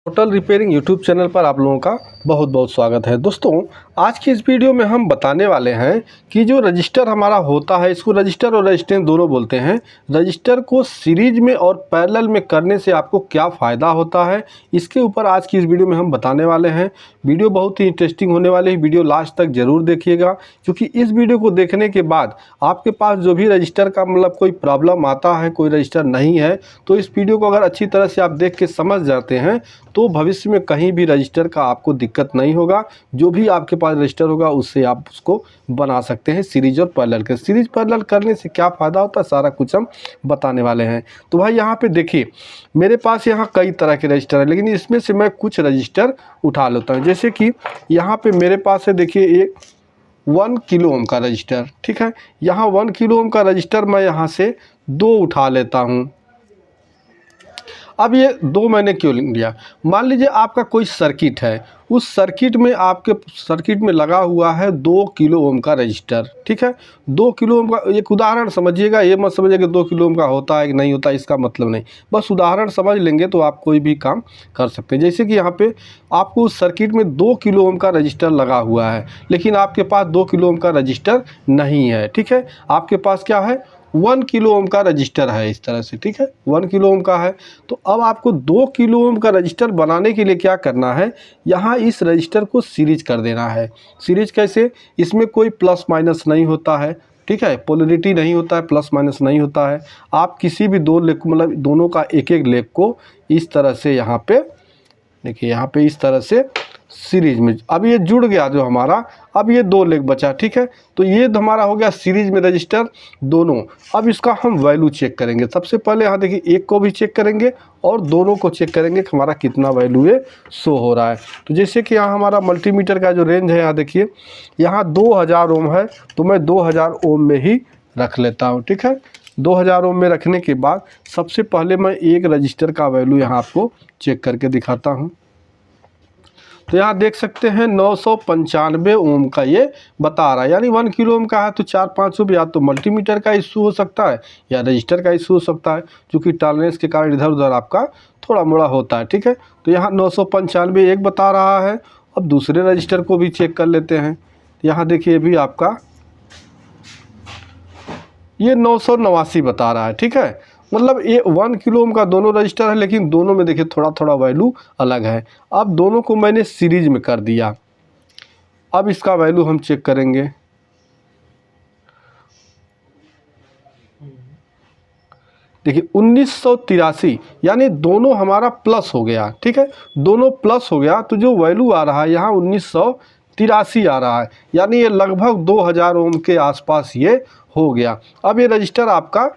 Total repairing YouTube channel पर आप लोगों का बहुत बहुत स्वागत है। दोस्तों, आज की इस वीडियो में हम बताने वाले हैं कि जो रजिस्टर हमारा होता है, इसको रजिस्टर और रेजिस्टेंस दोनों बोलते हैं। रजिस्टर को सीरीज में और पैरेलल में करने से आपको क्या फ़ायदा होता है, इसके ऊपर आज की इस वीडियो में हम बताने वाले हैं। वीडियो बहुत ही इंटरेस्टिंग होने वाली है, वीडियो लास्ट तक ज़रूर देखिएगा, क्योंकि इस वीडियो को देखने के बाद आपके पास जो भी रजिस्टर का कोई प्रॉब्लम आता है, कोई रजिस्टर नहीं है, तो इस वीडियो को अगर अच्छी तरह से आप देख के समझ जाते हैं तो भविष्य में कहीं भी रजिस्टर का आपको दिक्कत नहीं होगा। जो भी आपके पास रजिस्टर होगा उससे आप उसको बना सकते हैं सीरीज और पैरेलल के। सीरीज पैरेलल करने से क्या फ़ायदा होता है, सारा कुछ हम बताने वाले हैं। तो भाई यहाँ पे देखिए, मेरे पास यहाँ कई तरह के रजिस्टर है, लेकिन इसमें से मैं कुछ रजिस्टर उठा लेता हूँ। जैसे कि यहाँ पे मेरे पास है, देखिए, एक 1 किलो ओम का रजिस्टर, ठीक है। यहाँ 1 किलो ओम का रजिस्टर मैं यहाँ से 2 उठा लेता हूँ। अब ये 2 मैंने क्यों लिया, मान लीजिए आपका कोई सर्किट है, उस सर्किट में आपके सर्किट में लगा हुआ है 2 किलो ओम का रजिस्टर, ठीक है। 2 किलो ओम का एक उदाहरण समझिएगा, ये मत समझिएगा कि 2 किलो ओम का होता है कि नहीं होता, इसका मतलब नहीं, बस उदाहरण समझ लेंगे तो आप कोई भी काम कर सकते हैं। जैसे कि यहाँ पे आपको उस सर्किट में 2 किलो ओम का रजिस्टर लगा हुआ है, लेकिन आपके पास 2 किलो ओम का रजिस्टर नहीं है, ठीक है। आपके पास क्या है, 1 किलो ओम का रजिस्टर है, इस तरह से, ठीक है। 1 किलो ओम का है, तो अब आपको 2 किलो ओम का रजिस्टर बनाने के लिए क्या करना है, यहाँ इस रजिस्टर को सीरीज कर देना है। सीरीज कैसे, इसमें कोई प्लस माइनस नहीं होता है, ठीक है, पोलरिटी नहीं होता है, प्लस माइनस नहीं होता है। आप किसी भी दो लेग, मतलब दोनों का एक एक लेग को इस तरह से यहाँ पे देखिए, यहाँ पे इस तरह से सीरीज में, अब ये जुड़ गया जो हमारा, अब ये 2 लेग बचा, ठीक है। तो ये हमारा हो गया सीरीज में रजिस्टर दोनों। अब इसका हम वैल्यू चेक करेंगे। सबसे पहले यहाँ देखिए, एक को भी चेक करेंगे और दोनों को चेक करेंगे कि हमारा कितना वैल्यू ये शो हो रहा है। तो जैसे कि यहाँ हमारा मल्टीमीटर का जो रेंज है, यहाँ देखिए, यहाँ 2000 ओम है, तो मैं 2000 ओम में ही रख लेता हूँ, ठीक है। 2000 ओम में रखने के बाद सबसे पहले मैं एक रजिस्टर का वैल्यू यहाँ आपको चेक करके दिखाता हूँ। तो यहाँ देख सकते हैं 995 ओम का ये बता रहा है, यानी 1 किलो ओम का है, तो 4-5 या तो मल्टीमीटर का इशू हो सकता है या रजिस्टर का इशू हो सकता है, क्योंकि टॉलरेंस के कारण इधर उधर आपका थोड़ा मोड़ा होता है, ठीक है। तो यहाँ 995 एक बता रहा है। अब दूसरे रजिस्टर को भी चेक कर लेते हैं। यहाँ देखिए, भी आपका ये 989 बता रहा है, ठीक है। मतलब ये 1 किलो ओम का दोनों रजिस्टर है, लेकिन दोनों में देखिए थोड़ा थोड़ा वैल्यू अलग है। अब दोनों को मैंने सीरीज में कर दिया। अब इसका वैल्यू हम चेक करेंगे। देखिए 1983, यानी दोनों हमारा प्लस हो गया, ठीक है। दोनों प्लस हो गया, तो जो वैल्यू आ रहा है यहाँ 1983 आ रहा है, यानी ये लगभग 2000 ओम के आसपास ये हो गया। अब ये रजिस्टर आपका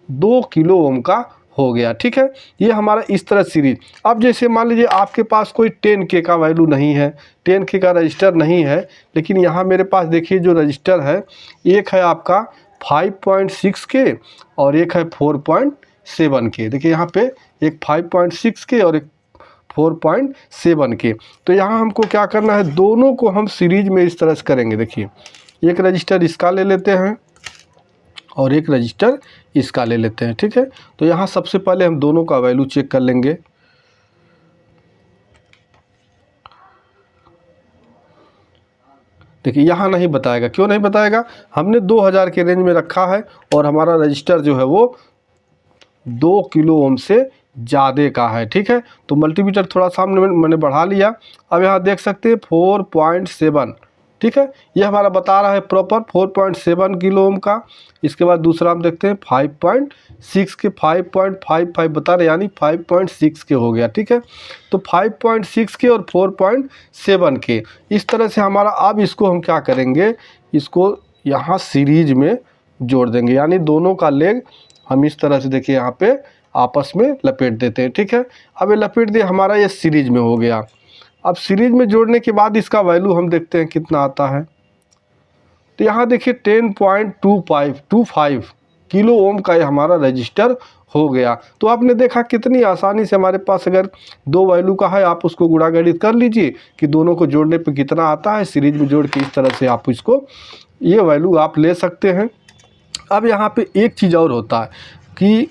2 किलो ओम का हो गया, ठीक है। ये हमारा इस तरह सीरीज। अब जैसे मान लीजिए आपके पास कोई 10K का वैल्यू नहीं है, 10K का रजिस्टर नहीं है, लेकिन यहाँ मेरे पास देखिए जो रजिस्टर है, एक है आपका 5.6K और एक है 4.7K। देखिए यहाँ पे एक 5.6K और एक 4.7K। तो यहाँ हमको क्या करना है, दोनों को हम सीरीज में इस तरह से करेंगे। देखिए, एक रजिस्टर इसका ले लेते हैं और एक रजिस्टर इसका ले लेते हैं, ठीक है। तो यहाँ सबसे पहले हम दोनों का वैल्यू चेक कर लेंगे। देखिए यहाँ नहीं बताएगा, क्यों नहीं बताएगा, हमने 2000 के रेंज में रखा है और हमारा रजिस्टर जो है वो 2 किलो ओम से ज़्यादा का है, ठीक है। तो मल्टीमीटर थोड़ा सा मैंने बढ़ा लिया। अब यहाँ देख सकते हैं 4.7, ठीक है। ये हमारा बता रहा है प्रॉपर 4.7 किलो ओम का। इसके बाद दूसरा हम देखते हैं 5.6 के, 5.55 बता रहे, यानी 5.6 के हो गया, ठीक है। तो 5.6 के और 4.7 के, इस तरह से हमारा। अब इसको हम क्या करेंगे, इसको यहाँ सीरीज में जोड़ देंगे, यानी दोनों का लेग हम इस तरह से देखिए यहाँ पे आपस में लपेट देते हैं, ठीक है। अब ये लपेट दिए, हमारा ये सीरीज में हो गया। अब सीरीज में जोड़ने के बाद इसका वैल्यू हम देखते हैं कितना आता है। तो यहाँ देखिए 10.25 किलो ओम का ये हमारा रजिस्टर हो गया। तो आपने देखा कितनी आसानी से हमारे पास अगर 2 वैल्यू का है, आप उसको गुणा गणित कर लीजिए कि दोनों को जोड़ने पे कितना आता है। सीरीज में जोड़ के इस तरह से आप इसको ये वैल्यू आप ले सकते हैं। अब यहाँ पे एक चीज़ और होता है कि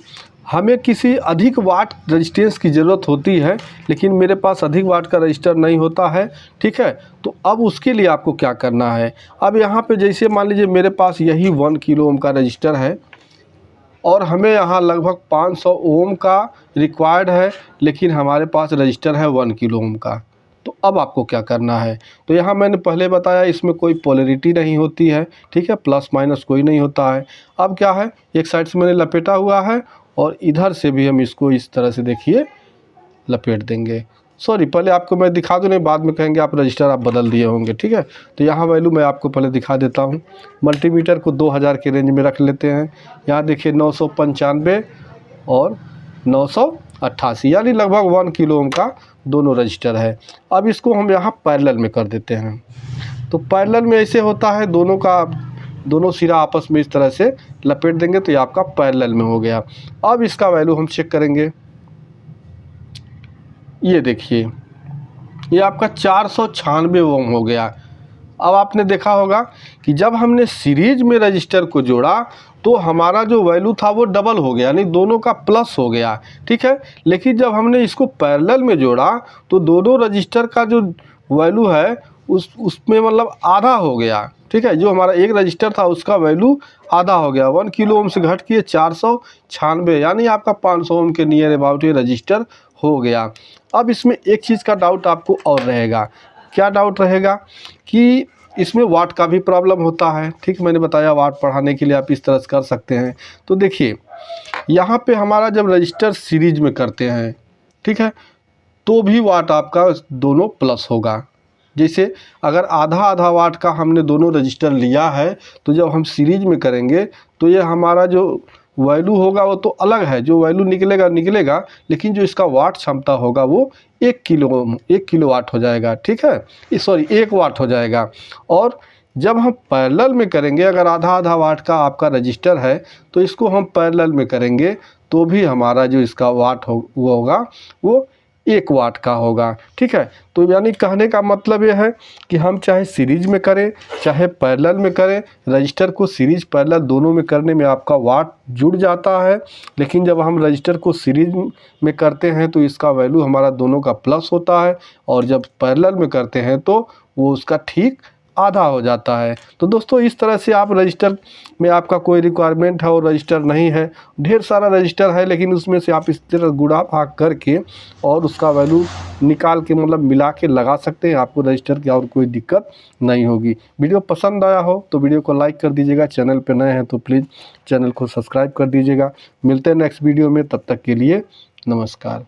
हमें किसी अधिक वाट रजिस्टेंस की ज़रूरत होती है, लेकिन मेरे पास अधिक वाट का रजिस्टर नहीं होता है, ठीक है। तो अब उसके लिए आपको क्या करना है, अब यहाँ पे जैसे मान लीजिए मेरे पास यही 1 किलो ओम का रजिस्टर है और हमें यहाँ लगभग 500 ओम का रिक्वायर्ड है, लेकिन हमारे पास रजिस्टर है 1 किलो ओम का। तो अब आपको क्या करना है, तो यहाँ मैंने पहले बताया इसमें कोई पोलैरिटी नहीं होती है, ठीक है, प्लस माइनस कोई नहीं होता है। अब क्या है, एक साइड से मैंने लपेटा हुआ है और इधर से भी हम इसको इस तरह से देखिए लपेट देंगे। सॉरी, पहले आपको मैं दिखा दूँ, नहीं बाद में कहेंगे आप रजिस्टर आप बदल दिए होंगे, ठीक है। तो यहाँ वैल्यू मैं आपको पहले दिखा देता हूँ। मल्टीमीटर को 2000 के रेंज में रख लेते हैं। यहाँ देखिए 995 और 988, यानी लगभग 1 किलो ओम का दोनों रजिस्टर है। अब इसको हम यहाँ पैरेलल में कर देते हैं। तो पैरेलल में ऐसे होता है, दोनों सिरा आपस में इस तरह से लपेट देंगे तो ये आपका पैरेलल में हो गया। अब इसका वैल्यू हम चेक करेंगे। ये देखिए, ये आपका 496 ओम हो गया। अब आपने देखा होगा कि जब हमने सीरीज में रजिस्टर को जोड़ा तो हमारा जो वैल्यू था वो डबल हो गया, यानी दोनों का प्लस हो गया, ठीक है। लेकिन जब हमने इसको पैरेलल में जोड़ा तो दोनों रजिस्टर का जो वैल्यू है उसमें मतलब आधा हो गया, ठीक है। जो हमारा एक रजिस्टर था उसका वैल्यू आधा हो गया, 1 किलो ओम से घट के 496, यानी आपका 500 ओम के नियर अबाउट ये रजिस्टर हो गया। अब इसमें एक चीज़ का डाउट आपको और रहेगा, क्या डाउट रहेगा कि इसमें वाट का भी प्रॉब्लम होता है, ठीक। मैंने बताया वाट बढ़ाने के लिए आप इस तरह से कर सकते हैं। तो देखिए यहाँ पे हमारा जब रजिस्टर सीरीज में करते हैं, ठीक है, तो भी वाट आपका दोनों प्लस होगा। जैसे अगर आधा आधा वाट का हमने दोनों रजिस्टर लिया है तो जब हम सीरीज में करेंगे तो ये हमारा जो वैल्यू होगा वो तो अलग है, जो वैल्यू निकलेगा, लेकिन जो इसका वाट क्षमता होगा वो 1 किलो वाट हो जाएगा, ठीक है, सॉरी 1 वाट हो जाएगा। और जब हम पैरेलल में करेंगे, अगर आधा आधा वाट का आपका रजिस्टर है तो इसको हम पैरेलल में करेंगे तो भी हमारा जो इसका वाट होगा वो 1 वाट का होगा, ठीक है। तो यानी कहने का मतलब ये है कि हम चाहे सीरीज में करें चाहे पैरेलल में करें, रजिस्टर को सीरीज पैरेलल दोनों में करने में आपका वाट जुड़ जाता है। लेकिन जब हम रजिस्टर को सीरीज में करते हैं तो इसका वैल्यू हमारा दोनों का प्लस होता है, और जब पैरेलल में करते हैं तो वो उसका ठीक आधा हो जाता है। तो दोस्तों इस तरह से आप रजिस्टर में आपका कोई रिक्वायरमेंट है और रजिस्टर नहीं है, ढेर सारा रजिस्टर है, लेकिन उसमें से आप इस तरह गुणा भाग करके और उसका वैल्यू निकाल के मतलब मिला के लगा सकते हैं, आपको रजिस्टर की और कोई दिक्कत नहीं होगी। वीडियो पसंद आया हो तो वीडियो को लाइक कर दीजिएगा, चैनल पर नए हैं तो प्लीज़ चैनल को सब्सक्राइब कर दीजिएगा। मिलते हैं नेक्स्ट वीडियो में, तब तक के लिए नमस्कार।